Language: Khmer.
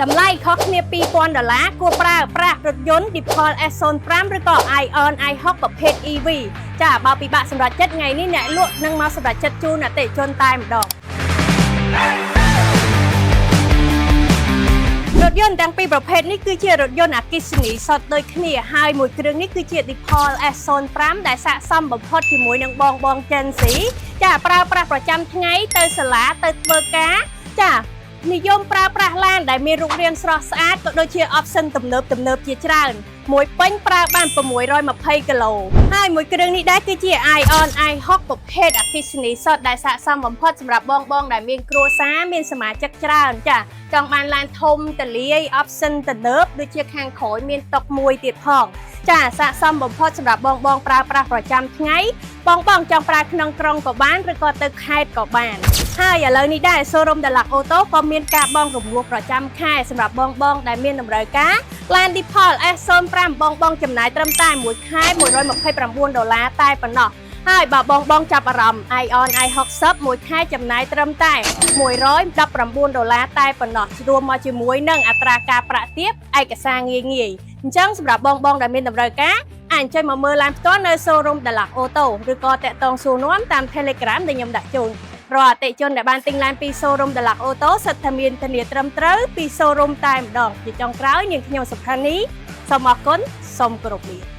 តម្លៃខុសគ្នា$2000គួរប្រើប្រាស់រថយន្ត Depaul S05 ឬក៏ Ion i6 ប្រភេទ EV ចាបើពិបាកសម្រាប់ចិត្តថ្ងៃនេះអ្នកលក់នឹងមកសម្រាប់ចិត្តជូនអតិថិជនតែម្ដងរថយន្តទាំងពីរប្រភេទនេះគឺជារថយន្តអគ្គិសនីសុទ្ធដូចគ្នាហើយមួយគ្រឿងនេះគឺជា Depaul S05 ដែលស័ក្តិសមបំផុតជាមួយនឹងបង Gen Z ចាប្រើប្រាស់ប្រចាំថ្ងៃទៅសាលាទៅធ្វើការចានិយមប្រើប្រាស់ឡានដែលមានរូបរាងស្រស់ស្អាតក៏ដូចជា option ទំនើបជាច្រើនមួយពេញប្រើបាន620គីឡូហើយមួយគ្រឿងនេះដែរគឺជា Ion i6 ប្រភេទអគ្គិសនីសុទ្ធដែលស័ក្តិសមបំផុតសម្រាប់បងដែលមានគ្រួសារមានសមាជិកច្រើនចាចង់បានឡានធំទលាយ option ទំនើបដូចជាខាងក្រោយមានតុមួយទៀតផងចាស័ក្តិសមបំផុតសម្រាប់បងប្រើប្រាស់ប្រចាំថ្ងៃបងចង់ប្រើក្នុងក្រុងក៏បានឬក៏ទៅខេត្តក៏បានហើយឥឡូវនេះដែរ Showroom Deluxe Auto ក៏មានការបង់រង្វាស់ប្រចាំខែសម្រាប់បងដែលមានតម្រូវការឡាន Depaul S05 បងចំណាយត្រឹមតែមួយខែ$129តែប៉ុណ្ណោះហើយបើបងចាប់អារម្មណ៍ Ion i60 មួយខែចំណាយត្រឹមតែ$119តែប៉ុណ្ណោះរួមមកជាមួយនឹងអត្រាការប្រាក់ទាបឯកសារងាយអញ្ចឹងសម្រាប់បងដែលមានតម្រូវការអញ្ជើញមកមើលឡានផ្ទាល់នៅ Showroom Deluxe Auto ឬក៏តាក់ទងសួរនាំតាម Telegram ដែលខ្ញុំដាក់ជូនរាល់អតិថិជនដែលបានទិញឡានពី Showroom Deluxe Auto សិតតែមានធានាត្រឹមត្រូវពី Showroom តែម្ដងជាចុងក្រោយនាងខ្ញុំសុផានីសូមអរគុណសូមគោរពលា